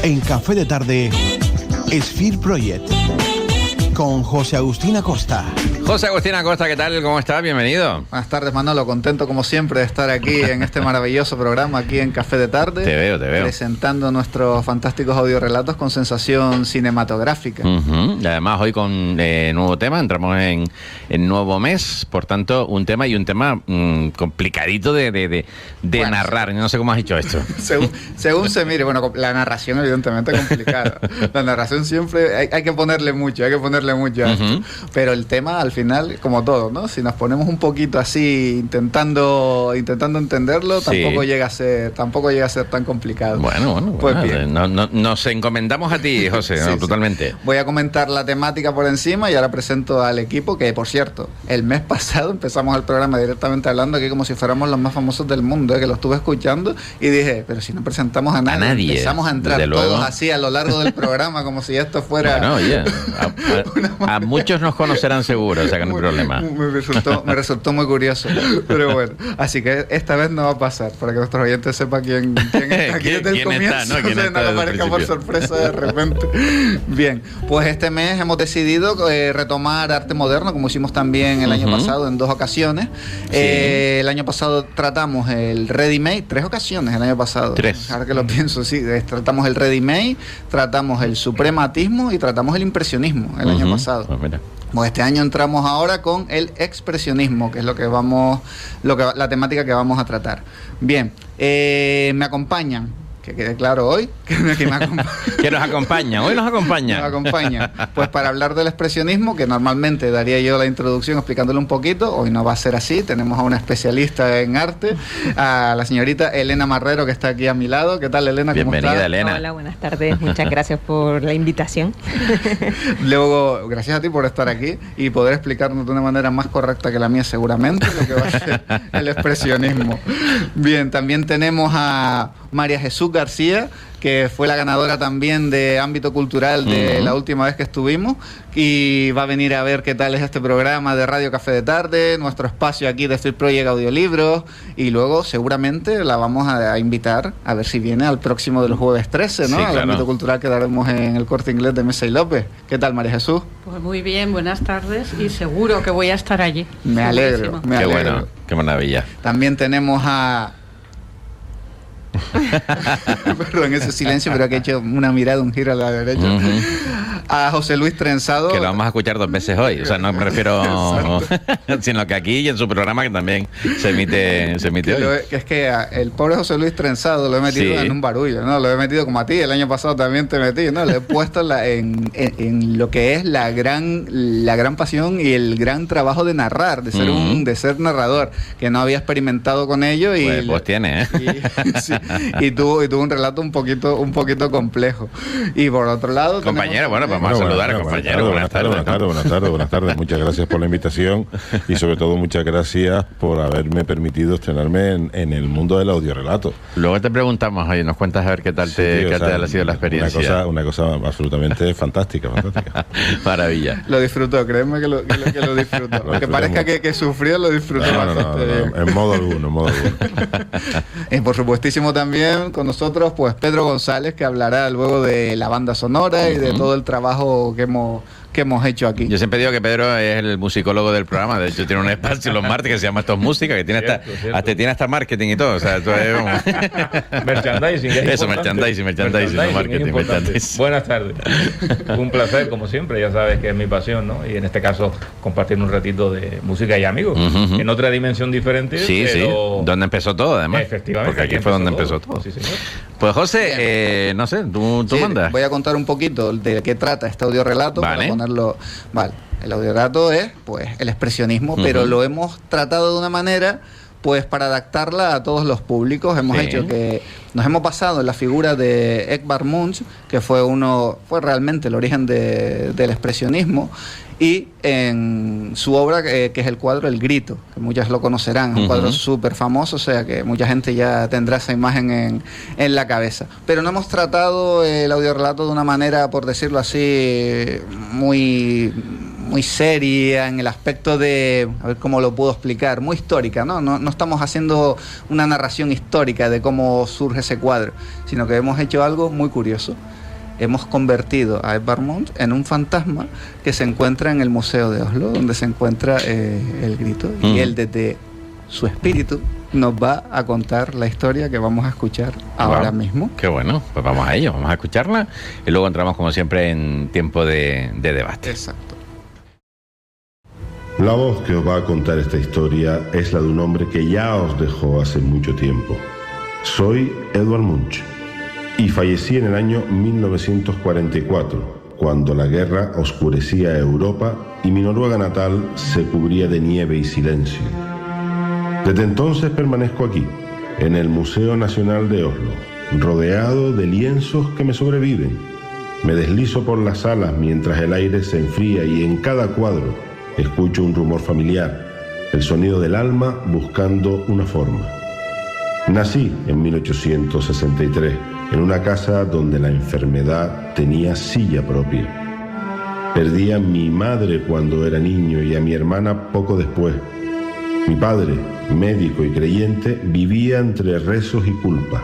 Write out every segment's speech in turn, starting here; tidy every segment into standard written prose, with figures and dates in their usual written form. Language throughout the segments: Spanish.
En Café de Tarde, Sphere Project, con José Agustín Acosta. José Agustín Acosta, ¿qué tal? ¿Cómo estás? Bienvenido. Buenas tardes, Manolo. Contento como siempre de estar aquí en este maravilloso programa, aquí en Café de Tarde. Te veo. Presentando nuestros fantásticos audiorelatos con sensación cinematográfica. Y además hoy con nuevo tema, entramos en nuevo mes, por tanto, un tema complicadito de bueno, narrar. No sé cómo has hecho esto. Según se mire, bueno, la narración evidentemente es complicada. La narración siempre hay que ponerle mucho a esto. Pero el tema, al final, como todo, ¿no? Si nos ponemos un poquito así, intentando entenderlo, sí, tampoco llega a ser tan complicado. Bueno, pues bien. Nos encomendamos a ti, José, sí, totalmente. Sí. Voy a comentar la temática por encima y ahora presento al equipo, que por cierto, el mes pasado empezamos el programa directamente hablando aquí como si fuéramos los más famosos del mundo, que lo estuve escuchando y dije, pero si no presentamos a nadie. Empezamos a entrar todos así a lo largo del programa como si esto fuera... Bueno, oye, a muchos nos conocerán seguro, o sea que no hay problema. Me resultó muy curioso, pero bueno, así que esta vez no va a pasar, para que nuestros oyentes sepan quién está aquí desde el comienzo, no aparezca por sorpresa de repente. Bien, pues este mes hemos decidido retomar arte moderno, como hicimos también el año pasado en 2 ocasiones. Sí. El año pasado tratamos el ready-made, 3 ocasiones el año pasado. 3. Ahora que lo pienso, sí, tratamos el ready-made, tratamos el suprematismo y tratamos el impresionismo el año pasado. Pues mira. Pues este año entramos ahora con el expresionismo, que es la temática que vamos a tratar. Bien, me acompañan, que quede claro hoy, que nos acompaña. Hoy nos acompaña. Nos acompaña. Pues para hablar del expresionismo, que normalmente daría yo la introducción explicándole un poquito, hoy no va a ser así. Tenemos a una especialista en arte, a la señorita Elena Marrero, que está aquí a mi lado. ¿Qué tal, Elena? ¿Cómo Bienvenida, estás? Elena. Hola, buenas tardes. Muchas gracias por la invitación. Luego, gracias a ti por estar aquí y poder explicarnos de una manera más correcta que la mía, seguramente, lo que va a ser el expresionismo. Bien, también tenemos a María Jesús García, que fue la ganadora también de ámbito cultural de la última vez que estuvimos, y va a venir a ver qué tal es este programa de Radio Café de Tarde, nuestro espacio aquí de Sphere Project Audiolibros, y luego seguramente la vamos a invitar a ver si viene al próximo del jueves 13, ¿no? Sí, claro. Al ámbito cultural que daremos en el Corte Inglés de Mesa y López. ¿Qué tal, María Jesús? Pues muy bien, buenas tardes, y seguro que voy a estar allí. Me alegro. Qué bueno, qué maravilla. También tenemos a... Perdón, ese silencio, pero que he hecho una mirada, un giro a la derecha. A José Luis Trenzado, que lo vamos a escuchar 2 veces hoy. O sea, no me refiero sino que aquí y en su programa, que también se emite hoy. Es que el pobre José Luis Trenzado lo he metido en un barullo, ¿no? Lo he metido como a ti, el año pasado también te metí, ¿no? Lo he puesto en lo que es la gran pasión y el gran trabajo de narrar, de ser narrador, que no había experimentado con ello y pues tiene, y tuvo un relato un poquito complejo. Y por otro lado, compañero, bueno, vamos a saludar al compañero. Buenas tardes. Muchas gracias por la invitación y sobre todo muchas gracias por haberme permitido estrenarme en el mundo del audiorelato. Luego te preguntamos, oye, nos cuentas a ver qué tal ha sido la experiencia. Una cosa absolutamente fantástica. Maravilla. Lo disfrutó, créeme que lo disfrutó. Aunque parezca que sufrió, lo disfrutó bastante bien. En modo alguno. Y por supuestísimo también con nosotros, pues Pedro González, que hablará luego de la banda sonora y de todo el trabajo que hemos hecho aquí. Yo siempre digo que Pedro es el musicólogo del programa. De hecho, tiene un espacio los martes que se llama Esto es Música, que tiene hasta marketing y todo. O sea, esto es merchandising. Eso, merchandising, marketing. Buenas tardes. Un placer, como siempre. Ya sabes que es mi pasión, ¿no? Y en este caso, compartir un ratito de música y amigos. En otra dimensión diferente. Sí, pero... sí. Donde empezó todo, además. Efectivamente. Porque aquí fue donde empezó todo. Sí, señor. Pues, José, no sé, tú mandas. Voy a contar un poquito de qué trata este audiorelato. Vale. Vale, el audiorelato es pues el expresionismo, pero lo hemos tratado de una manera pues para adaptarla a todos los públicos. Hemos hecho que nos hemos basado en la figura de Edvard Munch, que fue realmente el origen del expresionismo, y en su obra que es el cuadro El Grito, que muchas lo conocerán, es un cuadro súper famoso, o sea que mucha gente ya tendrá esa imagen en la cabeza. Pero no hemos tratado el audiorelato de una manera, por decirlo así, muy muy seria en el aspecto de, a ver cómo lo puedo explicar, muy histórica, ¿no? No estamos haciendo una narración histórica de cómo surge ese cuadro, sino que hemos hecho algo muy curioso. Hemos convertido a Edvard Munch en un fantasma que se encuentra en el Museo de Oslo, donde se encuentra el grito, y él desde su espíritu nos va a contar la historia que vamos a escuchar ahora mismo. Qué bueno, pues vamos a ello, vamos a escucharla y luego entramos como siempre en tiempo de debate. Exacto. La voz que os va a contar esta historia es la de un hombre que ya os dejó hace mucho tiempo. Soy Edvard Munch y fallecí en el año 1944, cuando la guerra oscurecía Europa y mi Noruega natal se cubría de nieve y silencio. Desde entonces permanezco aquí, en el Museo Nacional de Oslo, rodeado de lienzos que me sobreviven. Me deslizo por las salas mientras el aire se enfría y en cada cuadro escucho un rumor familiar, el sonido del alma buscando una forma. Nací en 1863, en una casa donde la enfermedad tenía silla propia. Perdí a mi madre cuando era niño y a mi hermana poco después. Mi padre, médico y creyente, vivía entre rezos y culpa.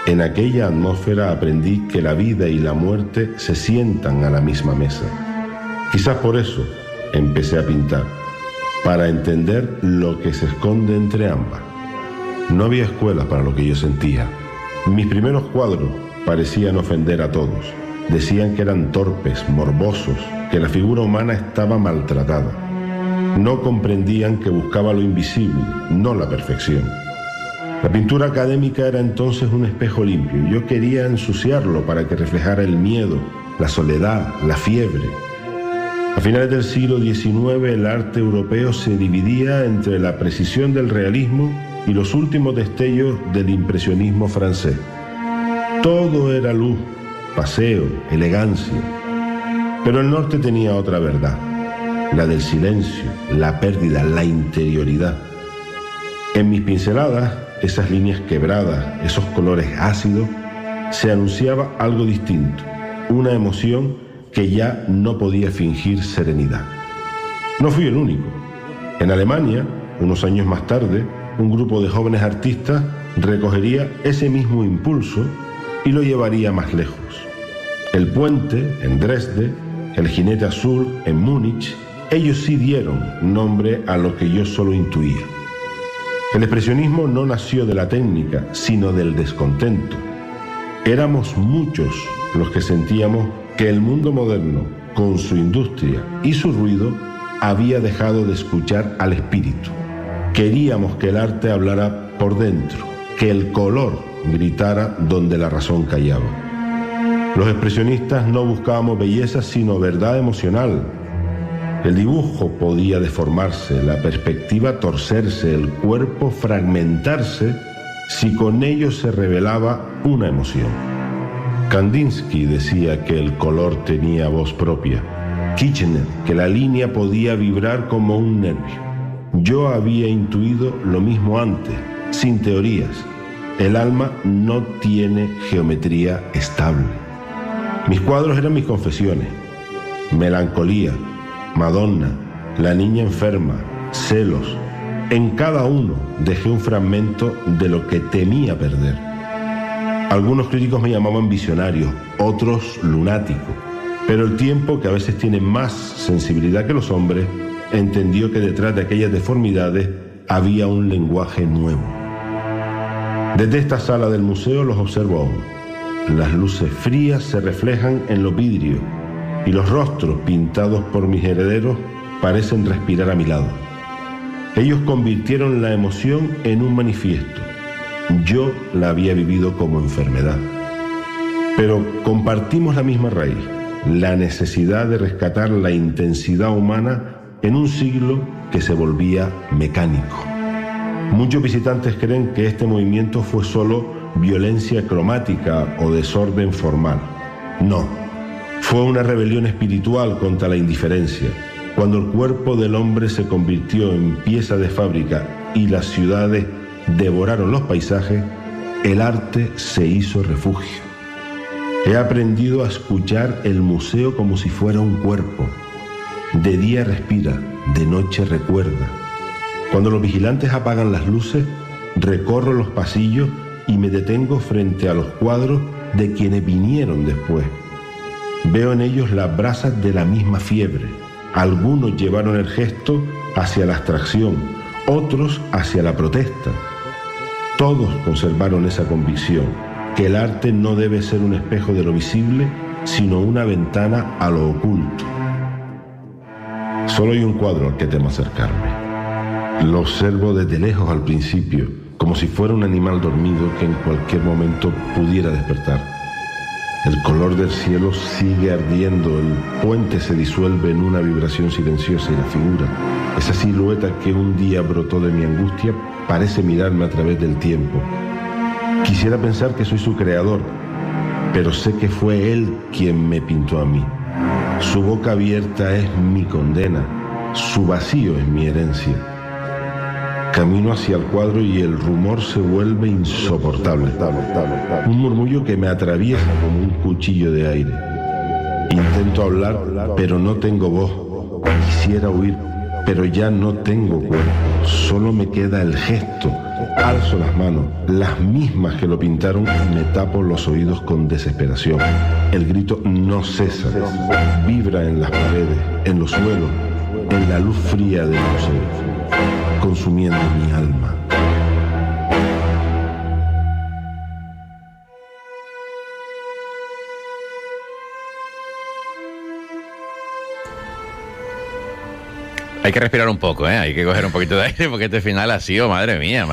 En aquella atmósfera aprendí que la vida y la muerte se sientan a la misma mesa. Quizás por eso empecé a pintar, para entender lo que se esconde entre ambas. No había escuelas para lo que yo sentía. Mis primeros cuadros parecían ofender a todos. Decían que eran torpes, morbosos, que la figura humana estaba maltratada. No comprendían que buscaba lo invisible, no la perfección. La pintura académica era entonces un espejo limpio. Yo quería ensuciarlo para que reflejara el miedo, la soledad, la fiebre. A finales del siglo XIX el arte europeo se dividía entre la precisión del realismo y los últimos destellos del impresionismo francés. Todo era luz, paseo, elegancia. Pero el norte tenía otra verdad, la del silencio, la pérdida, la interioridad. En mis pinceladas, esas líneas quebradas, esos colores ácidos, se anunciaba algo distinto, una emoción que ya no podía fingir serenidad. No fui el único. En Alemania, unos años más tarde, un grupo de jóvenes artistas recogería ese mismo impulso y lo llevaría más lejos. El Puente, en Dresde, el Jinete Azul, en Múnich, ellos sí dieron nombre a lo que yo solo intuía. El expresionismo no nació de la técnica, sino del descontento. Éramos muchos los que sentíamos que el mundo moderno, con su industria y su ruido, había dejado de escuchar al espíritu. Queríamos que el arte hablara por dentro, que el color gritara donde la razón callaba. Los expresionistas no buscábamos belleza, sino verdad emocional. El dibujo podía deformarse, la perspectiva torcerse, el cuerpo fragmentarse, si con ello se revelaba una emoción. Kandinsky decía que el color tenía voz propia. Kirchner, que la línea podía vibrar como un nervio. Yo había intuido lo mismo antes, sin teorías. El alma no tiene geometría estable. Mis cuadros eran mis confesiones. Melancolía, Madonna, la niña enferma, celos. En cada uno dejé un fragmento de lo que temía perder. Algunos críticos me llamaban visionario, otros lunático. Pero el tiempo, que a veces tiene más sensibilidad que los hombres, entendió que detrás de aquellas deformidades había un lenguaje nuevo. Desde esta sala del museo los observo aún. Las luces frías se reflejan en los vidrios y los rostros pintados por mis herederos parecen respirar a mi lado. Ellos convirtieron la emoción en un manifiesto. Yo la había vivido como enfermedad. Pero compartimos la misma raíz, la necesidad de rescatar la intensidad humana en un siglo que se volvía mecánico. Muchos visitantes creen que este movimiento fue solo violencia cromática o desorden formal. No, fue una rebelión espiritual contra la indiferencia. Cuando el cuerpo del hombre se convirtió en pieza de fábrica y las ciudades devoraron los paisajes, el arte se hizo refugio. He aprendido a escuchar el museo como si fuera un cuerpo. De día respira, de noche recuerda. Cuando los vigilantes apagan las luces, recorro los pasillos y me detengo frente a los cuadros de quienes vinieron después. Veo en ellos las brasas de la misma fiebre. Algunos llevaron el gesto hacia la abstracción, otros hacia la protesta. Todos conservaron esa convicción, que el arte no debe ser un espejo de lo visible, sino una ventana a lo oculto. Solo hay un cuadro al que temo acercarme. Lo observo desde lejos al principio, como si fuera un animal dormido que en cualquier momento pudiera despertar. El color del cielo sigue ardiendo, el puente se disuelve en una vibración silenciosa y la figura, esa silueta que un día brotó de mi angustia, parece mirarme a través del tiempo. Quisiera pensar que soy su creador, pero sé que fue él quien me pintó a mí. Su boca abierta es mi condena, su vacío es mi herencia. Camino hacia el cuadro y el rumor se vuelve insoportable. Un murmullo que me atraviesa como un cuchillo de aire. Intento hablar, pero no tengo voz. Quisiera huir, pero ya no tengo cuerpo. Solo me queda el gesto. Alzo las manos, las mismas que lo pintaron, y me tapo los oídos con desesperación. El grito no cesa. Vibra en las paredes, en los suelos, en la luz fría del museo, consumiendo mi alma. Hay que respirar un poco, hay que coger un poquito de aire porque este final ha sido, madre mía.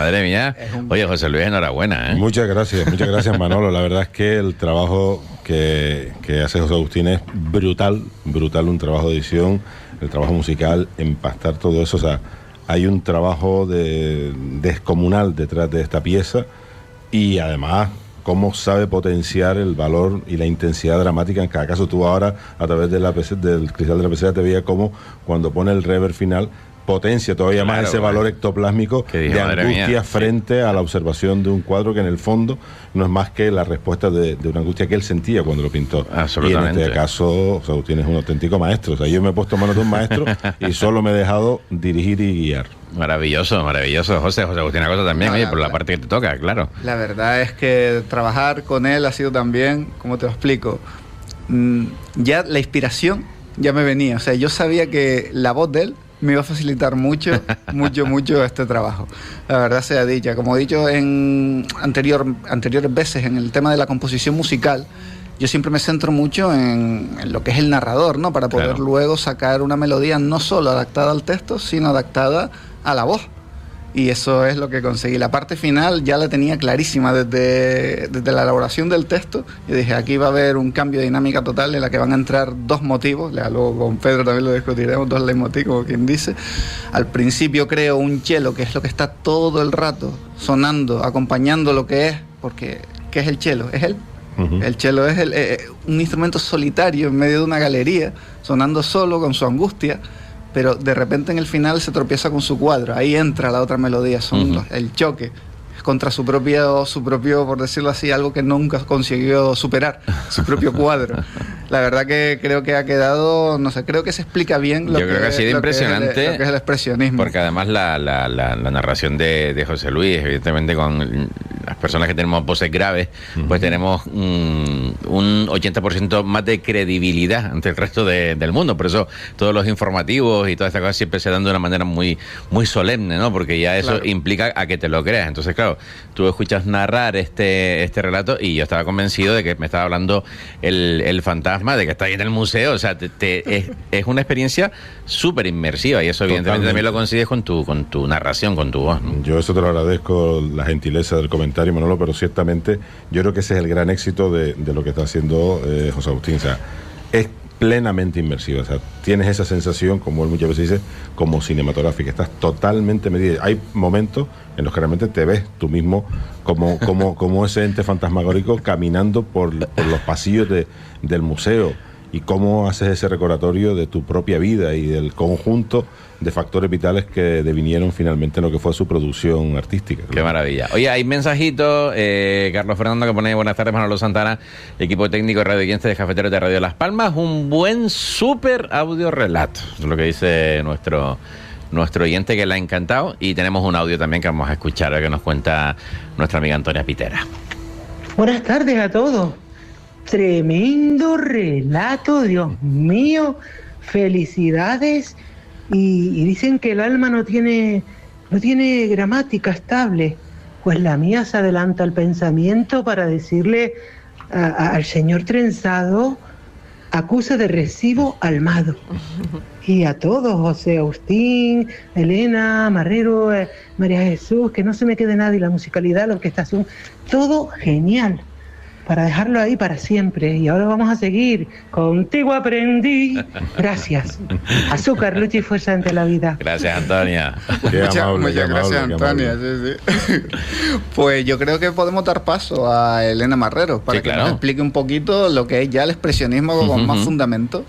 Oye, José Luis, enhorabuena. Muchas gracias Manolo. La verdad es que el trabajo que hace José Agustín es brutal, un trabajo de edición, el trabajo musical, empastar todo eso, o sea, hay un trabajo descomunal detrás de esta pieza y además cómo sabe potenciar el valor y la intensidad dramática en cada caso. Tú ahora, a través del cristal de la pecera, te veía cómo cuando pone el reverb final potencia todavía más ese valor ectoplásmico de angustia frente a la observación de un cuadro que en el fondo no es más que la respuesta de una angustia que él sentía cuando lo pintó. Absolutamente. Y en este caso, Agustín es un auténtico maestro. O sea, yo me he puesto en manos de un maestro y solo me he dejado dirigir y guiar. Maravilloso, José Agustín, una cosa también, por la parte que te toca, claro. La verdad es que trabajar con él ha sido también, ¿cómo te lo explico? Ya la inspiración ya me venía, o sea, yo sabía que la voz de él me iba a facilitar mucho este trabajo. La verdad sea dicha. Como he dicho en anteriores veces en el tema de la composición musical, yo siempre me centro mucho en lo que es el narrador, ¿no? Para poder luego sacar una melodía no solo adaptada al texto, sino adaptada a la voz. Y eso es lo que conseguí. La parte final ya la tenía clarísima desde la elaboración del texto. Yo dije, aquí va a haber un cambio de dinámica total en la que van a entrar dos motivos. Luego con Pedro también lo discutiremos, dos leitmotivs, como quien dice. Al principio creo un cello, que es lo que está todo el rato sonando, acompañando lo que es, porque ¿qué es el cello? Es él. El cello es un instrumento solitario en medio de una galería, sonando solo con su angustia, pero de repente en el final se tropieza con su cuadro. Ahí entra la otra melodía, el choque contra su propio, por decirlo así, algo que nunca consiguió superar, su propio cuadro. La verdad que creo que ha quedado, no sé, creo que se explica bien lo que ha sido impresionante, lo que es el expresionismo. Porque además la narración de José Luis, evidentemente con las personas que tenemos voces graves, pues tenemos un 80% más de credibilidad ante el resto del mundo. Por eso todos los informativos y todas estas cosas siempre se dan de una manera muy, muy solemne, ¿no? Porque ya eso implica a que te lo creas. Entonces, claro, tú escuchas narrar este relato y yo estaba convencido de que me estaba hablando el fantasma, de que está ahí en el museo. O sea, es una experiencia súper inmersiva y eso evidentemente también lo consigues con tu narración, con tu voz, ¿no? Yo eso te lo agradezco, la gentileza del comentario, Manolo, pero ciertamente yo creo que ese es el gran éxito de lo que está haciendo José Agustín. O sea, es plenamente inmersiva, o sea, tienes esa sensación, como él muchas veces dice, como cinematográfica, estás totalmente medida. Hay momentos en los que realmente te ves tú mismo como ese ente fantasmagórico caminando por los pasillos del museo, y cómo haces ese recordatorio de tu propia vida y del conjunto de factores vitales que devinieron finalmente en lo que fue su producción artística. Qué maravilla. Oye, hay mensajitos. Carlos Fernando que pone: buenas tardes, Manolo Santana, equipo técnico de Radio Oyentes de Cafeteros de Radio Las Palmas. Un buen súper audio relato. Es lo que dice nuestro oyente, que le ha encantado. Y tenemos un audio también que vamos a escuchar, que nos cuenta nuestra amiga Antonia Pitera. Buenas tardes a todos. Tremendo relato, Dios mío. Felicidades. Y dicen que el alma no tiene gramática estable. Pues la mía se adelanta al pensamiento para decirle al señor Trenzado: acusa de recibo almado. Y a todos, José Agustín, Elena, Marrero, María Jesús, que no se me quede nadie, la musicalidad, la orquestación, todo genial, para dejarlo ahí para siempre. Y ahora vamos a seguir. Contigo aprendí. Gracias. Azúcar, lucha y fuerza ante la vida. Gracias, Antonia. Muchas gracias, Antonia. Sí. Pues yo creo que podemos dar paso a Elena Marrero para que nos explique un poquito lo que es ya el expresionismo con más fundamento.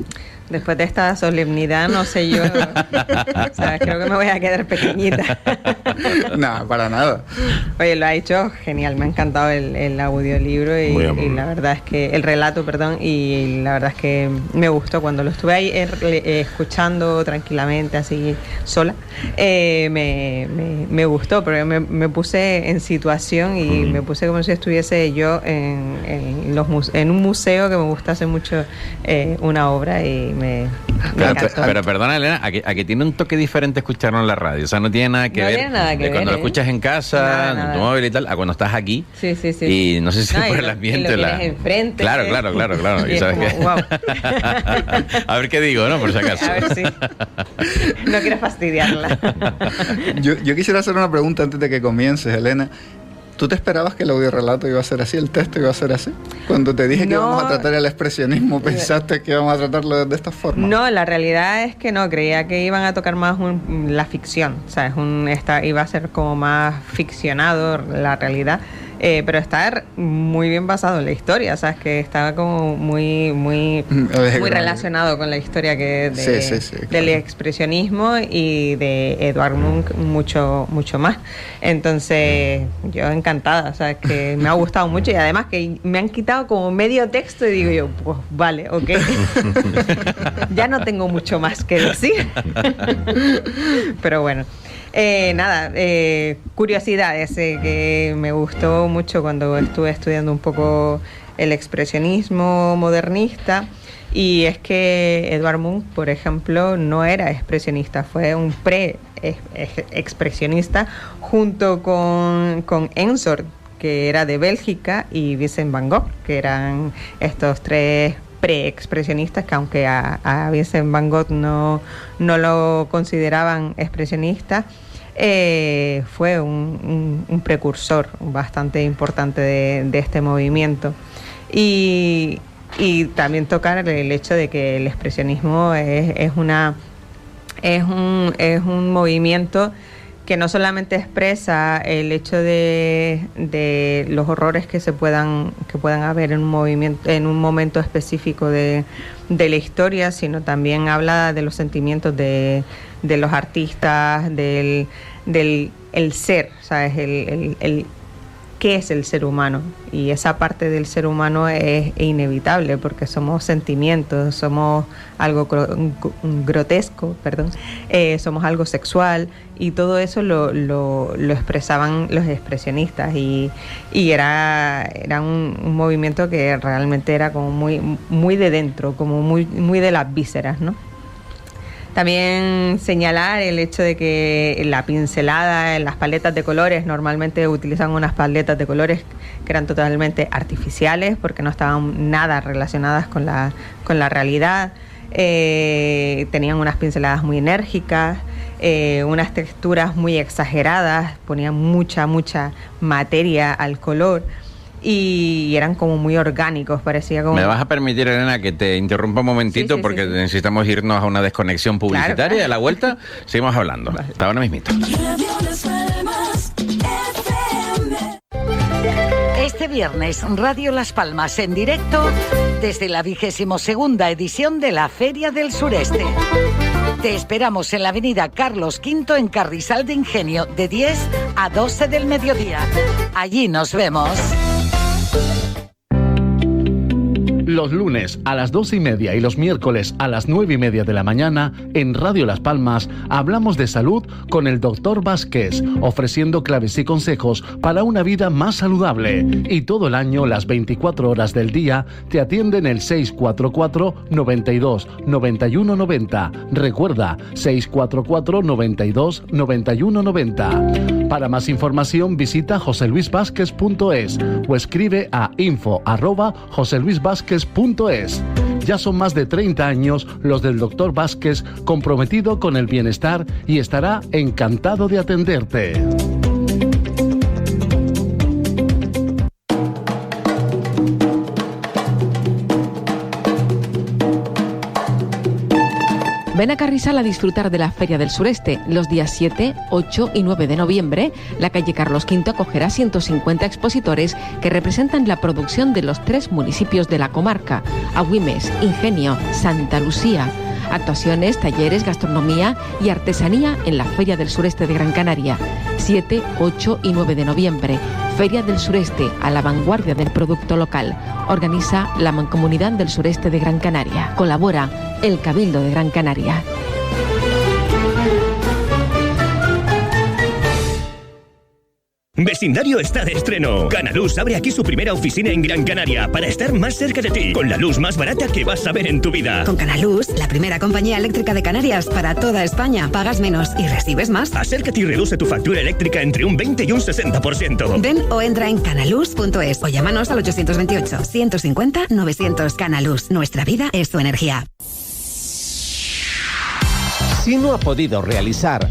Después de esta solemnidad, no sé yo, o sea, creo que me voy a quedar pequeñita. No, para nada. Oye, lo ha hecho genial, me ha encantado el audiolibro y la verdad es que, el relato, perdón, y la verdad es que me gustó cuando lo estuve ahí escuchando tranquilamente, así sola, me gustó, pero me puse en situación y me puse como si estuviese yo en un museo, que me gusta hace mucho una obra y me encantó. Pero perdona, Elena, a que tiene un toque diferente escucharlo en la radio. O sea, no tiene nada que ver de cuando lo escuchas en casa, en tu móvil y tal, a cuando estás aquí. Sí. Y no sé si por el ambiente. Y lo tienes enfrente. Claro. Y sabes que... wow. A ver qué digo, ¿no? Por si acaso. A ver si. No quiero fastidiarla. Yo quisiera hacer una pregunta antes de que comiences, Elena. ¿Tú te esperabas que el audiorelato iba a ser así, el texto iba a ser así? Cuando te dije que íbamos a tratar el expresionismo, ¿pensaste que íbamos a tratarlo de esta forma? No, la realidad es que no, creía que iban a tocar más la ficción, o sea, iba a ser como más ficcionado la realidad. Pero está muy bien basado en la historia, ¿sabes? Que estaba como muy relacionado con la historia del expresionismo y de Edvard Munch mucho más. Entonces, yo encantada, ¿sabes? Que me ha gustado mucho y además que me han quitado como medio texto y digo yo, pues vale, ok. Ya no tengo mucho más que decir. Pero bueno. Curiosidades que me gustó mucho cuando estuve estudiando un poco el expresionismo modernista, y es que Edvard Munch, por ejemplo, no era expresionista, fue un pre-expresionista junto con Ensor, que era de Bélgica, y Vincent van Gogh, que eran estos tres pre-expresionistas, que aunque a Vincent van Gogh no lo consideraban expresionista, fue un precursor bastante importante de este movimiento. Y también tocar el hecho de que el expresionismo es un movimiento que no solamente expresa el hecho de los horrores que puedan haber en un momento específico de la historia, sino también habla de los sentimientos de los artistas, del ser, ¿sabes? El qué es el ser humano, y esa parte del ser humano es inevitable porque somos sentimientos, somos algo grotesco, somos algo sexual, y todo eso lo expresaban los expresionistas, y era un movimiento que realmente era como muy de dentro, como muy de las vísceras, ¿no? También señalar el hecho de que la pincelada en las paletas de colores, normalmente utilizan unas paletas de colores que eran totalmente artificiales porque no estaban nada relacionadas con la realidad. Tenían unas pinceladas muy enérgicas, unas texturas muy exageradas, ponían mucha materia al color. Y eran como muy orgánicos, parecía como... ¿Me vas a permitir, Elena, que te interrumpa un momentito? Sí, necesitamos irnos a una desconexión publicitaria. Claro. A la vuelta seguimos hablando. Vale. Hasta ahora mismito. Este viernes, Radio Las Palmas en directo desde la 22ª edición de la Feria del Sureste. Te esperamos en la avenida Carlos V en Carrizal de Ingenio de 10 a 12 del mediodía. Allí nos vemos. Los lunes a las 2:30 y los miércoles a las 9:30 de la mañana en Radio Las Palmas hablamos de salud con el Dr. Vázquez, ofreciendo claves y consejos para una vida más saludable. Y todo el año, las 24 horas del día, te atienden el 644 92 91 90. Recuerda, 644 92 91 90. Para más información visita joseluisvázquez.es o escribe a info@joseluisvázquez.es. Ya son más de 30 años los del Dr. Vázquez, comprometido con el bienestar, y estará encantado de atenderte. Ven a Carrizal a disfrutar de la Feria del Sureste. Los días 7, 8 y 9 de noviembre, la calle Carlos V acogerá 150 expositores que representan la producción de los 3 municipios de la comarca: Agüimes, Ingenio, Santa Lucía. Actuaciones, talleres, gastronomía y artesanía en la Feria del Sureste de Gran Canaria. 7, 8 y 9 de noviembre. Feria del Sureste, a la vanguardia del producto local. Organiza la Mancomunidad del Sureste de Gran Canaria. Colabora el Cabildo de Gran Canaria. Vecindario está de estreno. Canaluz abre aquí su primera oficina en Gran Canaria para estar más cerca de ti, con la luz más barata que vas a ver en tu vida. Con Canaluz, la primera compañía eléctrica de Canarias para toda España. Pagas menos y recibes más. Acércate y reduce tu factura eléctrica entre un 20 y un 60%. Ven o entra en canaluz.es o llámanos al 828 150 900. Canaluz, nuestra vida es tu energía. Si no ha podido realizar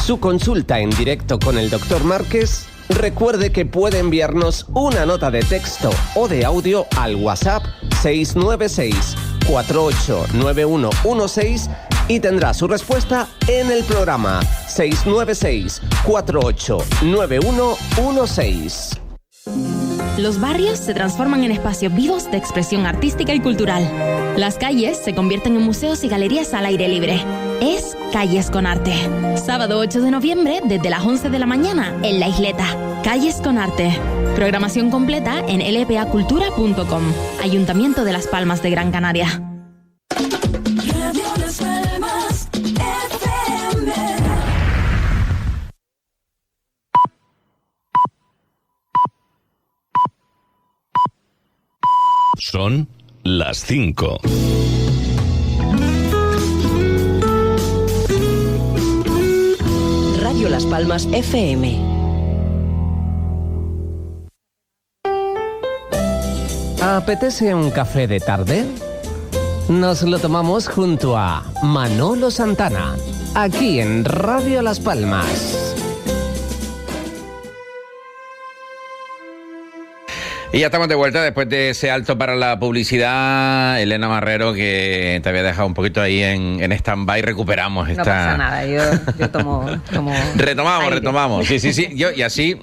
su consulta en directo con el Dr. Márquez, recuerde que puede enviarnos una nota de texto o de audio al WhatsApp 696 489116 y tendrá su respuesta en el programa 696 489116. Los barrios se transforman en espacios vivos de expresión artística y cultural. Las calles se convierten en museos y galerías al aire libre. Es Calles con Arte. Sábado 8 de noviembre, desde las 11 de la mañana, en La Isleta. Calles con Arte. Programación completa en lpacultura.com. Ayuntamiento de Las Palmas de Gran Canaria. Son las 5. Radio Las Palmas FM. ¿Apetece un café de tarde? Nos lo tomamos junto a Manolo Santana, aquí en Radio Las Palmas. Y ya estamos de vuelta después de ese alto para la publicidad. Elena Marrero, que te había dejado un poquito ahí en stand-by, recuperamos esta... No pasa nada, yo tomo Retomamos. Sí. Y así,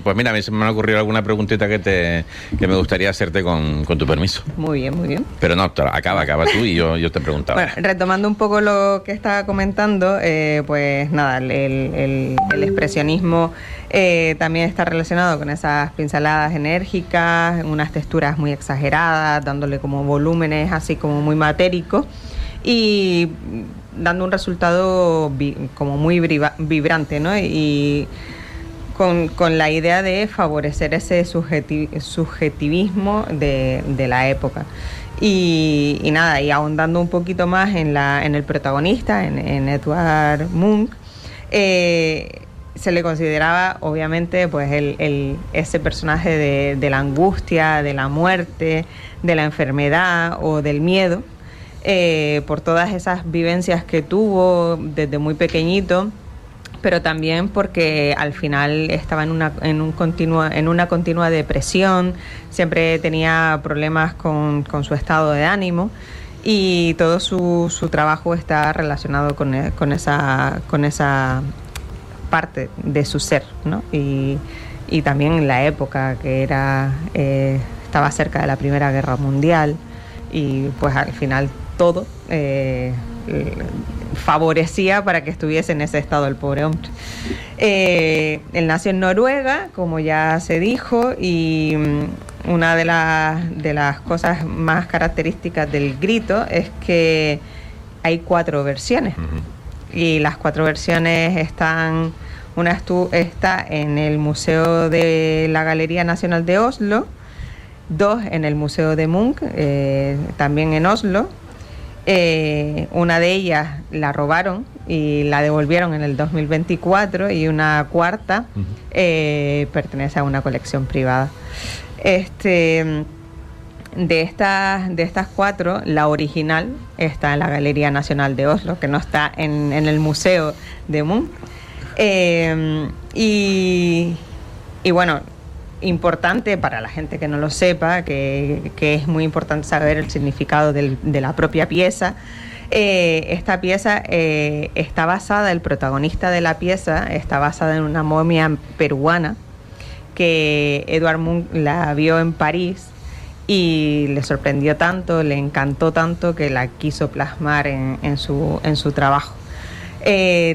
pues mira, a mí se me ha ocurrido alguna preguntita que me gustaría hacerte con tu permiso. Muy bien. Pero no, acaba tú y yo te preguntaba. Bueno, retomando un poco lo que estaba comentando, pues nada, el expresionismo también está relacionado con esas pinceladas enérgicas, unas texturas muy exageradas, dándole como volúmenes así como muy matéricos y dando un resultado como muy vibrante, ¿no? Y con la idea de favorecer ese subjetivismo de la época. Y nada, y ahondando un poquito más en el protagonista, en Edvard Munch, se le consideraba obviamente pues ese personaje de la angustia, de la muerte, de la enfermedad o del miedo, por todas esas vivencias que tuvo desde muy pequeñito, pero también porque al final estaba en una continua depresión, siempre tenía problemas con su estado de ánimo, y todo su trabajo está relacionado con esa parte de su ser, ¿no? Y también en la época que estaba cerca de la Primera Guerra Mundial. y pues al final todo favorecía para que estuviese en ese estado el pobre hombre. Él nació en Noruega, como ya se dijo, y una de las cosas más características del grito es que hay 4 versiones. Y las 4 versiones están, está en el Museo de la Galería Nacional de Oslo, 2 en el Museo de Munch, también en Oslo. Una de ellas la robaron y la devolvieron en el 2024, y una cuarta pertenece a una colección privada. De estas 4, la original está en la Galería Nacional de Oslo, que no está en el Museo de Munch. Y bueno, importante para la gente que no lo sepa, que es muy importante saber el significado de la propia pieza. Esta pieza está basada, el protagonista de la pieza está basada en una momia peruana que Edvard Munch la vio en París y le sorprendió tanto, le encantó tanto, que la quiso plasmar en su trabajo.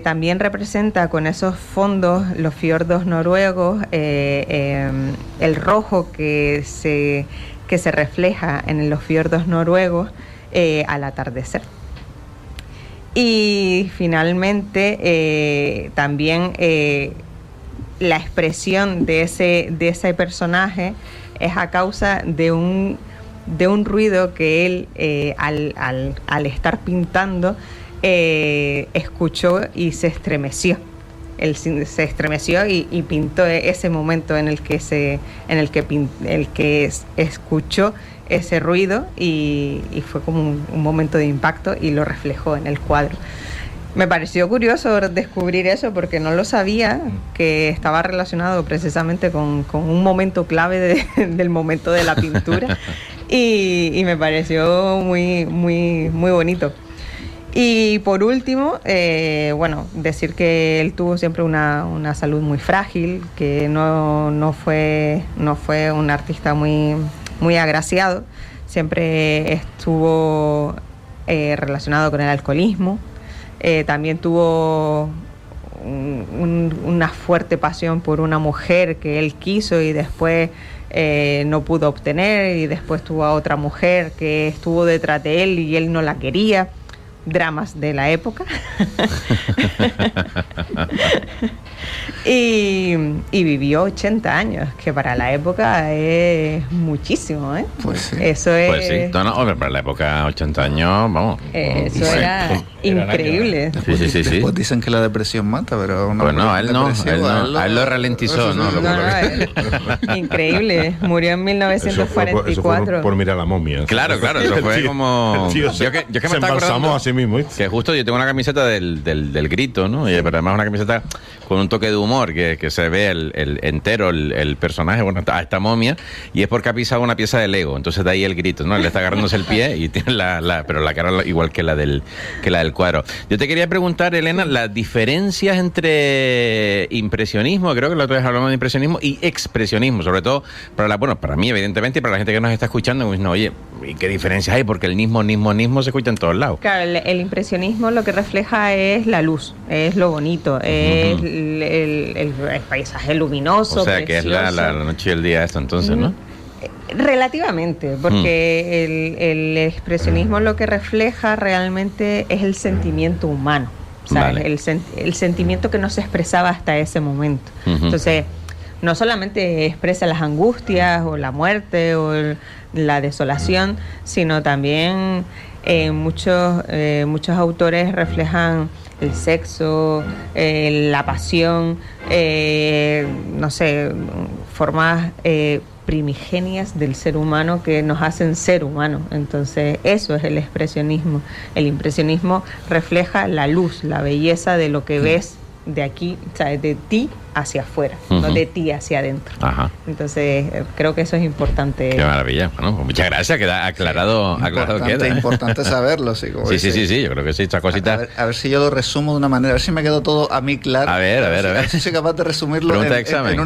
También representa con esos fondos los fiordos noruegos, el rojo que se refleja en los fiordos noruegos al atardecer. Y finalmente también la expresión de ese personaje es a causa de un ruido que él al estar pintando escuchó y se estremeció. Él se estremeció y pintó ese momento en el que escuchó ese ruido, y fue como un momento de impacto, y lo reflejó en el cuadro. Me pareció curioso descubrir eso, porque no lo sabía, que estaba relacionado precisamente con un momento clave del momento de la pintura, y me pareció muy, muy, muy bonito. Y por último, decir que él tuvo siempre una salud muy frágil, que no fue un artista muy agraciado, siempre estuvo relacionado con el alcoholismo. También tuvo una fuerte pasión por una mujer que él quiso y después no pudo obtener, y después tuvo a otra mujer que estuvo detrás de él y él no la quería. Dramas de la época. y vivió 80 años, que para la época es muchísimo, ¿eh? Pues sí. Eso es... Pues sí, hombre, para la época 80 años, vamos. Eso era increíble. Sí. Después dicen que la depresión mata, pero... Pues no, a él lo ralentizó, ¿no? Increíble. Murió en 1944. Eso fue por mirar la momia. Claro, eso fue como... Yo que me estaba acordando a sí mismo. Que justo yo tengo una camiseta del grito, ¿no? Pero además una camiseta con un toque de humor, que se ve el personaje, bueno, a esta momia, y es porque ha pisado una pieza de Lego, entonces de ahí el grito, ¿no? Él está agarrándose el pie y tiene pero la cara igual que la del cuadro. Yo te quería preguntar, Elena, las diferencias entre impresionismo, creo que la otra vez hablamos de impresionismo, y expresionismo, sobre todo para mí, evidentemente, y para la gente que nos está escuchando, pues, no, oye, ¿y qué diferencias hay? Porque el nismo se escucha en todos lados. Claro, el impresionismo lo que refleja es la luz, es lo bonito, es el paisaje luminoso, o sea, precioso. Que es la noche y el día esto, entonces, ¿no? Relativamente, porque el expresionismo lo que refleja realmente es el sentimiento humano, ¿sabes? Vale. El sentimiento que no se expresaba hasta ese momento. Entonces, no solamente expresa las angustias o la muerte o la desolación, sino también muchos autores reflejan el sexo, la pasión, formas primigenias del ser humano que nos hacen ser humanos. Entonces, eso es el impresionismo. El impresionismo refleja la luz, la belleza de lo que ves de aquí, o sea, de ti hacia afuera, no de ti hacia adentro. Ajá. Entonces, creo que eso es importante. Qué maravilla. Bueno, pues muchas gracias, queda aclarado, queda. Importante saberlo, sí. Sí, yo creo que sí, esta cosita. A ver si yo lo resumo de una manera, a ver si me quedó todo a mí claro. A ver. Si soy capaz de resumirlo en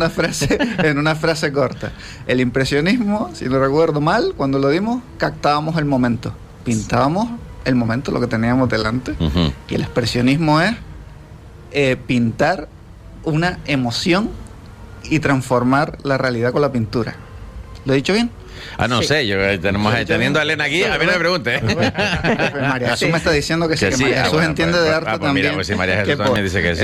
una frase corta. El impresionismo, si no recuerdo mal, cuando lo dimos, captábamos el momento. Pintábamos el momento, lo que teníamos delante. Y el expresionismo es pintar una emoción y transformar la realidad con la pintura. ¿Lo he dicho bien? No sé, teniendo a Elena aquí, a mí no me pregunte. María Jesús me está diciendo que sí, que María Jesús entiende de arte también. Mira, pues si María Jesús también dice que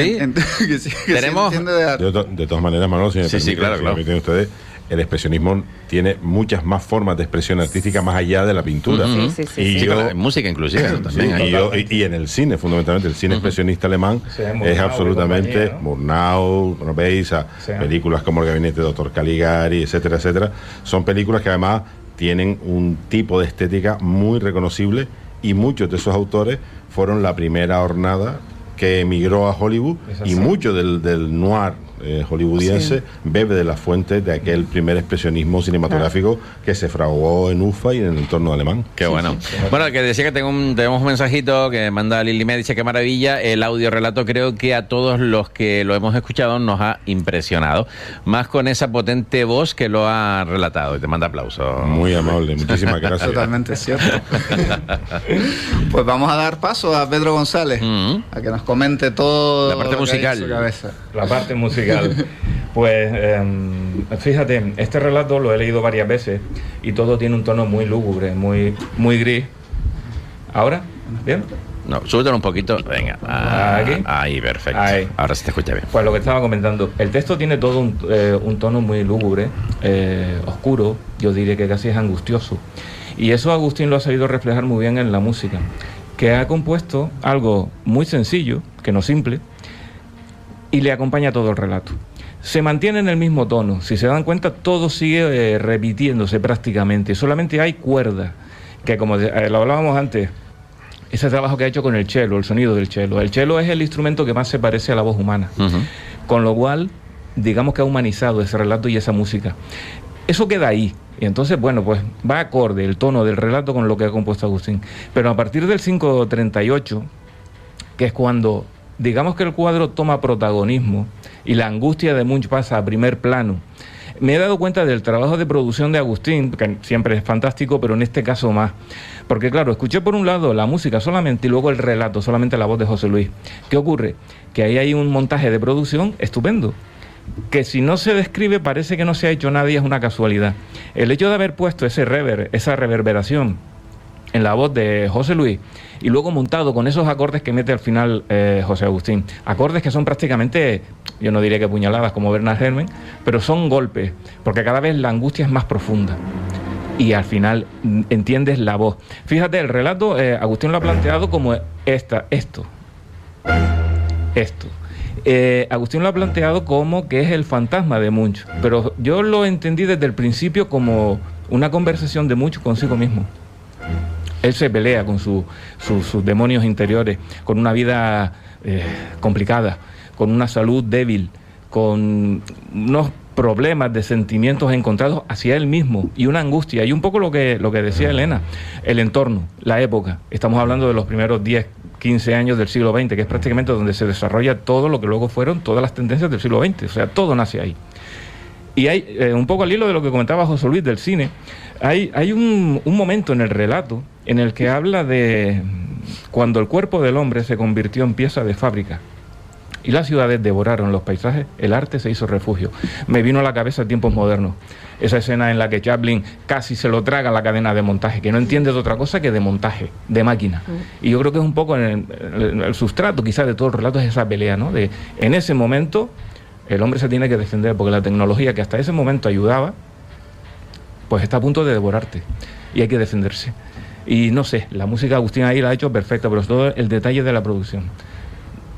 sí. Tenemos... De todas maneras, Manolo, si me permiten ustedes, el expresionismo tiene muchas más formas de expresión artística más allá de la pintura. Y música inclusive también. Y en el cine, fundamentalmente, el cine expresionista alemán es absolutamente Murnau, películas como El gabinete de Dr. Caligari, etcétera. Son películas que además tienen un tipo de estética muy reconocible, y muchos de esos autores fueron la primera hornada que emigró a Hollywood, y mucho del noir hollywoodiense bebe de las fuentes de aquel primer expresionismo cinematográfico que se fraguó en UFA y en el entorno alemán. Qué bueno. Bueno, que decía que tenemos un mensajito que manda Lili, me dice: qué maravilla, el audio relato, creo que a todos los que lo hemos escuchado nos ha impresionado, más con esa potente voz que lo ha relatado, y te manda aplausos. Muy amable, muchísimas gracias. Totalmente cierto. Pues vamos a dar paso a Pedro González, a que nos comente todo la parte musical. La parte musical. Pues fíjate, este relato lo he leído varias veces y todo tiene un tono muy lúgubre, muy gris. ¿Ahora? ¿Bien? No, súbetelo un poquito. Venga. ¿Aquí? Ahí, perfecto. Ahí. Ahora se te escucha bien. Pues lo que estaba comentando, el texto tiene todo un tono muy lúgubre, oscuro, yo diría que casi es angustioso. Y eso Agustín lo ha sabido reflejar muy bien en la música, que ha compuesto algo muy sencillo, que no simple, y le acompaña todo el relato. Se mantiene en el mismo tono. Si se dan cuenta, todo sigue repitiéndose prácticamente. Solamente hay cuerda, que como lo hablábamos antes, ese trabajo que ha hecho con el cello, el sonido del cello. El cello es el instrumento que más se parece a la voz humana. Con lo cual, digamos que ha humanizado ese relato y esa música. Eso queda ahí. Y entonces, bueno, pues va acorde el tono del relato con lo que ha compuesto Agustín. Pero a partir del 538, que es cuando, digamos que el cuadro toma protagonismo y la angustia de Munch pasa a primer plano, me he dado cuenta del trabajo de producción de Agustín, que siempre es fantástico, pero en este caso más. Porque claro, escuché por un lado la música solamente y luego el relato, solamente la voz de José Luis. ¿Qué ocurre? Que ahí hay un montaje de producción estupendo, que si no se describe parece que no se ha hecho nada y es una casualidad. El hecho de haber puesto esa reverberación en la voz de José Luis y luego montado con esos acordes que mete al final José Agustín, acordes que son prácticamente, yo no diría que puñaladas como Bernard Herrmann, pero son golpes, porque cada vez la angustia es más profunda y al final entiendes la voz. Fíjate, el relato Agustín lo ha planteado como esto. Agustín lo ha planteado como que es el fantasma de Munch, pero yo lo entendí desde el principio como una conversación de Munch consigo mismo. Él se pelea con sus demonios interiores, con una vida complicada, con una salud débil, con unos problemas de sentimientos encontrados hacia él mismo y una angustia. Y un poco lo que decía Elena, el entorno, la época. Estamos hablando de los primeros 10, 15 años del siglo XX, que es prácticamente donde se desarrolla todo lo que luego fueron todas las tendencias del siglo XX. O sea, todo nace ahí. Y hay, un poco al hilo de lo que comentaba José Luis del cine, hay un momento en el relato en el que habla de cuando el cuerpo del hombre se convirtió en pieza de fábrica y las ciudades devoraron los paisajes, el arte se hizo refugio. Me vino a la cabeza tiempos modernos. Esa escena en la que Chaplin casi se lo traga la cadena de montaje, que no entiende de otra cosa que de montaje, de máquina. Y yo creo que es un poco en el sustrato quizás de todo el relato, es esa pelea, ¿no? De en ese momento el hombre se tiene que defender porque la tecnología que hasta ese momento ayudaba, pues está a punto de devorarte y hay que defenderse. Y no sé, la música Agustín ahí la ha hecho perfecta, pero es todo el detalle de la producción.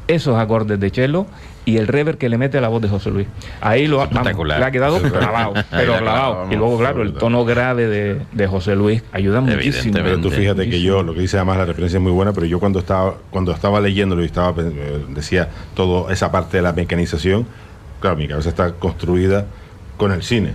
esos acordes de cello y el reverb que le mete a la voz de José Luis. Ahí le ha quedado clavado, pero clavado. Y luego, claro, el tono grave de José Luis ayuda muchísimo. Pero tú fíjate que yo, lo que dice además la referencia es muy buena, pero yo cuando estaba leyéndolo y decía toda esa parte de la mecanización, claro, mi cabeza está construida con el cine.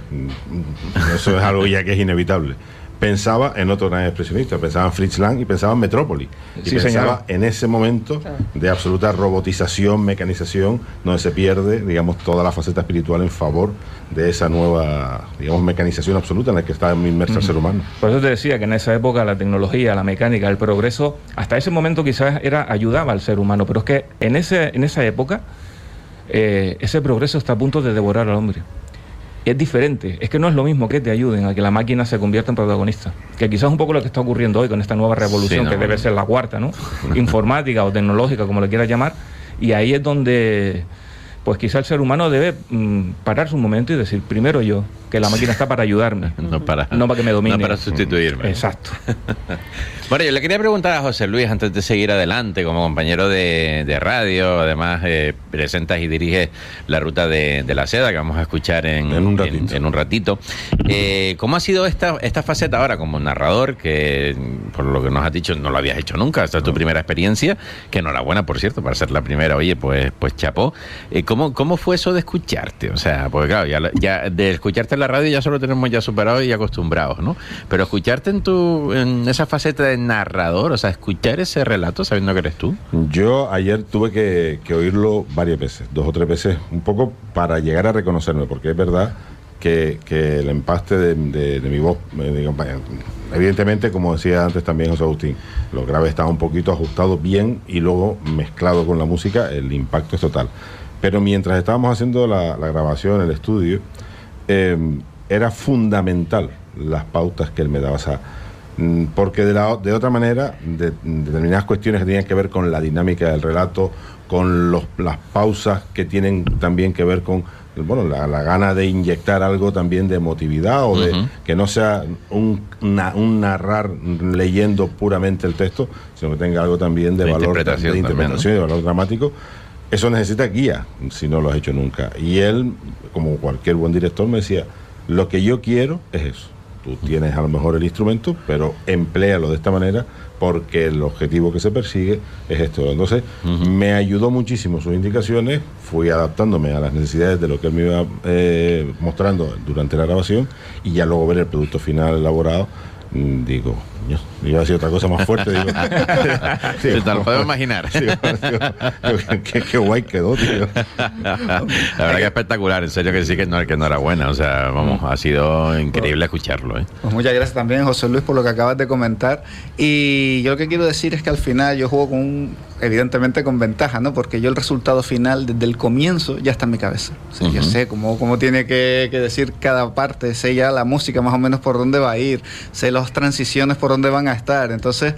Eso es algo ya que es inevitable. Pensaba en otro gran expresionista, pensaba en Fritz Lang y pensaba en Metrópoli. Y pensaba en ese momento de absoluta robotización, mecanización, donde se pierde, digamos, toda la faceta espiritual en favor de esa nueva, digamos, mecanización absoluta en la que está inmerso el ser humano. Por eso te decía que en esa época la tecnología, la mecánica, el progreso, hasta ese momento quizás ayudaba al ser humano, pero es que en esa época ese progreso está a punto de devorar al hombre. Es diferente, es que no es lo mismo que te ayuden a que la máquina se convierta en protagonista, que quizás es un poco lo que está ocurriendo hoy con esta nueva revolución, que debe ser la cuarta, ¿no? Informática o tecnológica, como le quieras llamar, y ahí es donde pues quizás el ser humano debe pararse un momento y decir, primero yo, que la máquina está para ayudarme, no para que me domine. No para sustituirme. Exacto. Bueno, yo le quería preguntar a José Luis, antes de seguir adelante, como compañero de radio, además presentas y diriges La Ruta de la Seda, que vamos a escuchar en un ratito. ¿Cómo ha sido esta faceta ahora como narrador, que por lo que nos has dicho no lo habías hecho nunca? Esta es tu primera experiencia, que enhorabuena, por cierto, para ser la primera. Oye, pues chapó. ¿Cómo fue eso de escucharte? O sea, porque claro, ya de escucharte en la radio ya solo tenemos ya superados y acostumbrados, ¿no? Pero escucharte en esa faceta de narrador, o sea, escuchar ese relato sabiendo que eres tú. Yo ayer tuve que oírlo varias veces, 2 o 3 veces, un poco para llegar a reconocerme, porque es verdad que el empaste de mi voz, evidentemente, como decía antes también José Agustín, lo grave estaba un poquito ajustado bien y luego mezclado con la música, el impacto es total. Pero mientras estábamos haciendo la grabación en el estudio, era fundamental las pautas que él me daba, o sea, porque de otra manera, determinadas cuestiones que tenían que ver con la dinámica del relato, con las pausas que tienen también que ver con la gana de inyectar algo también de emotividad o de que no sea un narrar leyendo puramente el texto, sino que tenga algo también de valor de interpretación y de valor dramático. Eso necesita guía, si no lo has hecho nunca. Y él, como cualquier buen director, me decía, lo que yo quiero es eso. Tú tienes a lo mejor el instrumento, pero empléalo de esta manera porque el objetivo que se persigue es esto. Entonces, me ayudó muchísimo sus indicaciones, fui adaptándome a las necesidades de lo que él me iba mostrando durante la grabación y ya luego ver el producto final elaborado, digo, iba a decir otra cosa más fuerte, digo. Te lo puedo imaginar. Qué guay quedó, tío. La verdad que es espectacular, en serio que sí, que enhorabuena. O sea, vamos, ha sido increíble escucharlo. Pues muchas gracias también, José Luis, por lo que acabas de comentar. Y yo lo que quiero decir es que al final yo juego evidentemente con ventaja, ¿no? Porque yo el resultado final, desde el comienzo, ya está en mi cabeza. O sea, yo sé cómo tiene que decir cada parte, sé ya la música más o menos por dónde va a ir, sé las transiciones por dónde van a estar. Entonces,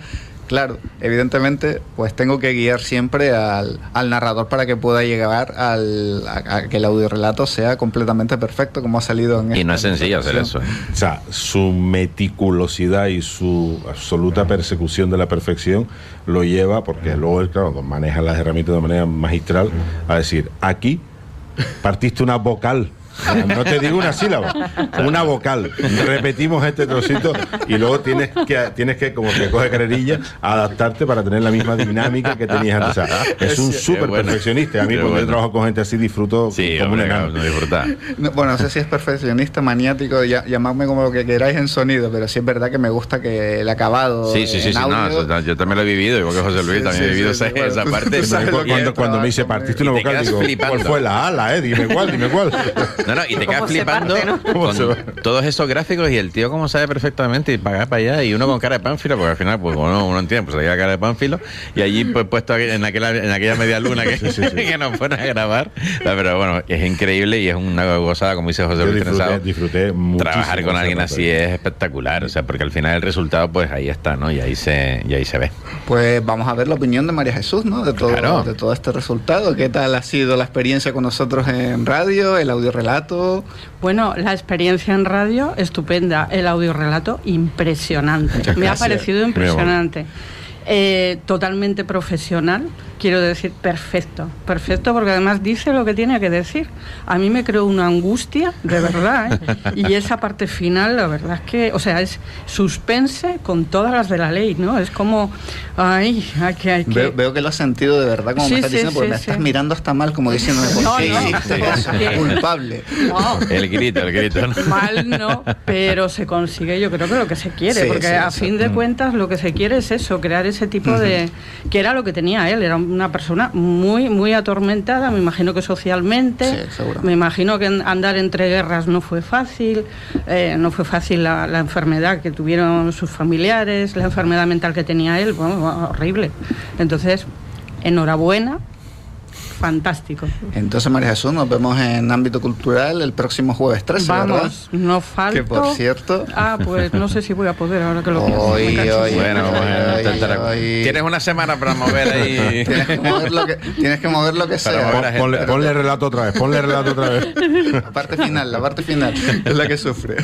claro, evidentemente, pues tengo que guiar siempre al narrador para que pueda llegar a que el audiorelato sea completamente perfecto, como ha salido en Y no es sencillo hacer eso. O sea, su meticulosidad y su absoluta persecución de la perfección lo lleva, porque luego él, claro, maneja las herramientas de manera magistral, a decir, aquí partiste una vocal. No te digo una sílaba, una vocal. Repetimos este trocito y luego tienes que como que coge carrerilla, adaptarte para tener la misma dinámica que tenías antes. O sea, es un súper perfeccionista. A mí cuando yo trabajo con gente así disfruto como un enano. Bueno, no sé si es perfeccionista, maniático, llamadme como lo que queráis en sonido, pero sí es verdad que me gusta que el acabado no, yo también lo he vivido, igual que José Luis, también he vivido esa parte. Cuando me dice partiste una vocal, digo, ¿cuál fue la ala? Dime cuál. No, y te quedas flipando con todos esos gráficos y el tío como sabe perfectamente y pagar para allá y uno con cara de pánfilo, porque al final pues uno entiende, pues había cara de pánfilo y allí pues puesto en aquella media luna que nos fueron a grabar. Pero bueno, es increíble y es una gozada, como dice José Luis Trenzado. Disfruté muchísimo. Trabajar con alguien así es espectacular, o sea, porque al final el resultado pues ahí está, ¿no? Y ahí se ve. Pues vamos a ver la opinión de María Jesús, ¿no? De todo este resultado. ¿Qué tal ha sido la experiencia con nosotros en radio, el audiorelato? Bueno, la experiencia en radio estupenda, el audiorelato impresionante. Me ha parecido impresionante. Totalmente profesional. quiero decir, perfecto, porque además dice lo que tiene que decir. A mí me creó una angustia, de verdad, ¿eh? Y esa parte final, la verdad es que, o sea, es suspense con todas las de la ley, ¿no? Es como, ay, hay que... Veo que lo has sentido de verdad, como me estás diciendo, porque me estás mirando hasta mal, como diciendo, ¿por qué hiciste eso? Culpable. No. El grito, ¿no? Mal no, pero se consigue, yo creo que lo que se quiere, porque a fin de cuentas lo que se quiere es eso, crear ese tipo de... que era lo que tenía él, era una persona muy, muy atormentada, me imagino que socialmente, me imagino que andar entre guerras no fue fácil, la enfermedad que tuvieron sus familiares, la enfermedad mental que tenía él, bueno, horrible. Entonces, enhorabuena. Fantástico. Entonces, María Jesús, nos vemos en Ámbito Cultural el próximo jueves 13, vamos, ¿verdad? No falta. Que por cierto... pues no sé si voy a poder ahora que lo pienso. Tienes una semana para mover ahí. Tienes que mover lo que sea. Ponle relato otra vez. La parte final es la que sufre.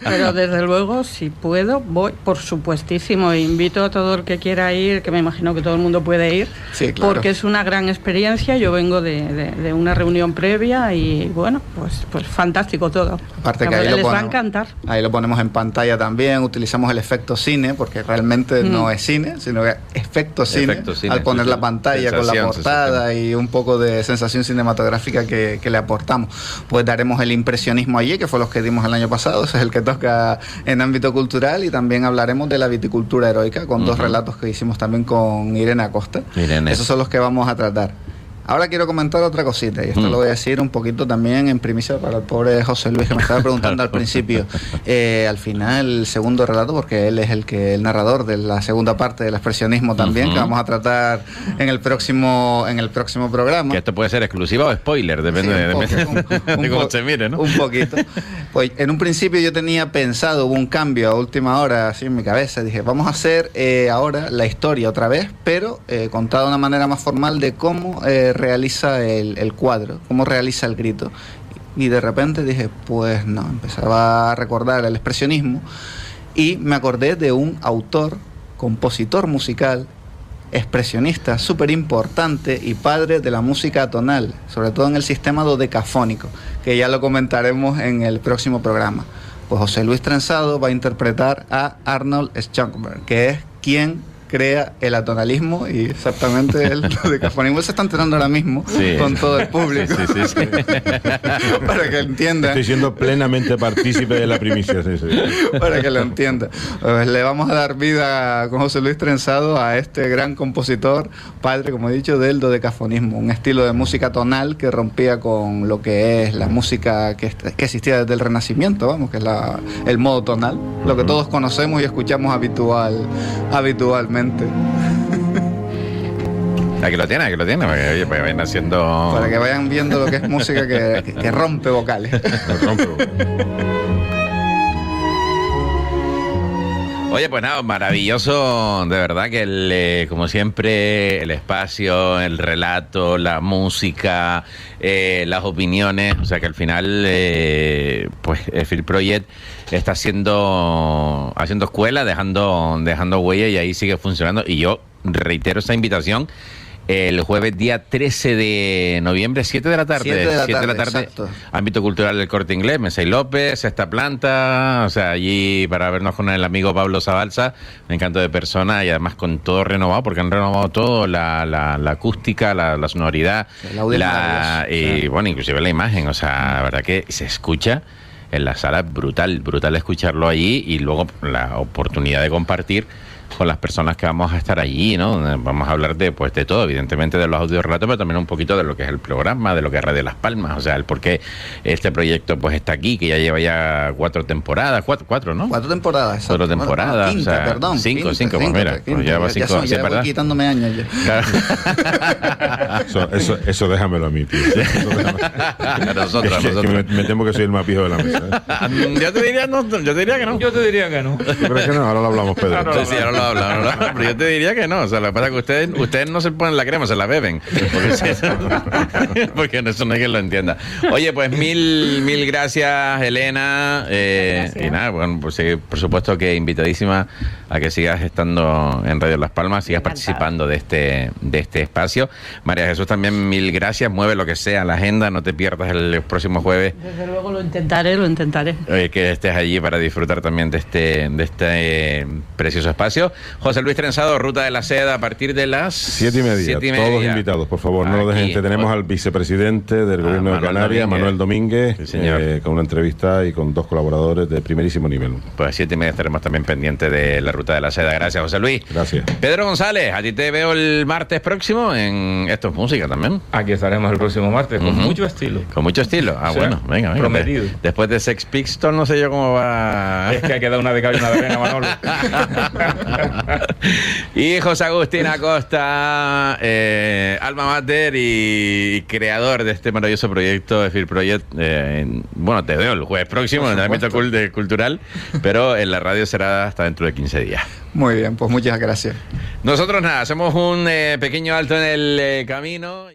Pero desde luego, si puedo, voy, por supuestísimo. Invito a todo el que quiera ir, que me imagino que todo el mundo puede ir, sí, claro. Porque es una gran experiencia. Yo vengo de una reunión previa y bueno, pues fantástico todo. Aparte que les va a encantar. Ahí lo ponemos en pantalla también, utilizamos el efecto cine, porque realmente no es cine, sino que es efecto cine, al poner la pantalla con la portada y un poco de sensación cinematográfica que le aportamos. Pues daremos el impresionismo allí, que fue los que dimos el año pasado, ese es el que toca en Ámbito Cultural, y también hablaremos de la viticultura heroica, con dos relatos que hicimos también con Irene Acosta. Esos son los que vamos a tratar. Ahora quiero comentar otra cosita, y esto lo voy a decir un poquito también en primicia para el pobre José Luis, que me estaba preguntando al principio. Al final, el segundo relato, porque él es el narrador de la segunda parte del expresionismo también, que vamos a tratar en el próximo programa. Que esto puede ser exclusiva o spoiler, depende de cómo se mire, ¿no? Un poquito. Pues en un principio yo tenía pensado, hubo un cambio a última hora así en mi cabeza, dije, vamos a hacer ahora la historia otra vez, pero contada de una manera más formal de cómo realiza el cuadro, cómo realiza el grito. Y de repente dije, pues no, empezaba a recordar el expresionismo y me acordé de un autor, compositor musical, expresionista súper importante y padre de la música atonal, sobre todo en el sistema dodecafónico, que ya lo comentaremos en el próximo programa. Pues José Luis Trenzado va a interpretar a Arnold Schoenberg, que es quien crea el atonalismo y exactamente el dodecafonismo. Él se está enterando ahora mismo con todo el público. Sí. Para que entienda. Estoy siendo plenamente partícipe de la primicia. Para que lo entienda. Pues le vamos a dar vida con José Luis Trenzado a este gran compositor, padre, como he dicho, del dodecafonismo, un estilo de música tonal que rompía con lo que es la música que existía desde el Renacimiento, vamos, que es el modo tonal, lo que todos conocemos y escuchamos habitualmente. Aquí lo tiene, para que vayan haciendo... Para que vayan viendo lo que es música que rompe vocales. Oye, pues nada, maravilloso, de verdad que como siempre, el espacio, el relato, la música, las opiniones, o sea que al final, pues el Field Project está haciendo escuela, dejando huella y ahí sigue funcionando. Y yo reitero esta invitación. El jueves día 13 de noviembre, 7 de la tarde. 7 de la tarde, Ámbito Cultural del Corte Inglés, Mesa y López, Sexta Planta, o sea, allí para vernos con el amigo Pablo Zabalza, un encanto de persona y además con todo renovado, porque han renovado todo, la acústica, la sonoridad, bueno, inclusive la imagen, o sea, la verdad que se escucha en la sala brutal escucharlo allí y luego la oportunidad de compartir con las personas que vamos a estar allí, ¿no? Vamos a hablar de todo, evidentemente de los audiorelatos, pero también un poquito de lo que es el programa, de lo que es Radio Las Palmas, o sea, el por qué este proyecto pues está aquí, que ya lleva 4 temporadas, 4, ¿no? 4 temporadas. 4 temporadas, quinta, o sea, perdón. 5, pues mira, pues lleva 5, ya voy quitándome años ya. Claro. Eso déjamelo a mí, tío. Nosotros. Me temo que soy el más pijo de la mesa. Yo te diría que no. ¿Tú crees que no? Ahora lo hablamos, Pedro. Sí, ahora lo habla, pero yo te diría que no. O sea, lo que pasa es que ustedes no se ponen la crema, se la beben. Porque eso no hay quien lo entienda. Oye, pues mil gracias, Elena. Y nada, bueno, pues por supuesto que invitadísima a que sigas estando en Radio Las Palmas, sigas participando de este espacio. María Jesús, también mil gracias. Mueve lo que sea la agenda, no te pierdas el próximo jueves. Desde luego lo intentaré. Que estés allí para disfrutar también de este precioso espacio. José Luis Trenzado, Ruta de la Seda, a partir de las 7:30. Todos invitados, por favor, no lo dejen. Tenemos al vicepresidente del Gobierno de Canarias, Manuel Domínguez, con una entrevista y con 2 colaboradores de primerísimo nivel. Pues a 7:30 estaremos también pendientes de la Ruta de la Seda. Gracias, José Luis. Gracias. Pedro González, a ti te veo el martes próximo en Esto es Música también. Aquí estaremos el próximo martes, con mucho estilo. Con mucho estilo. Bueno, venga. Prometido. Después de Sex Pistols, no sé yo cómo va. Es que ha quedado una de cal y una de arena, Manolo. Y José Agustín Acosta, alma mater y creador de este maravilloso proyecto, Fir Project. Bueno, te veo el jueves próximo en el ámbito cultural, pero en la radio será hasta dentro de 15 días. Muy bien, pues muchas gracias. Nosotros nada, hacemos un pequeño alto en el camino.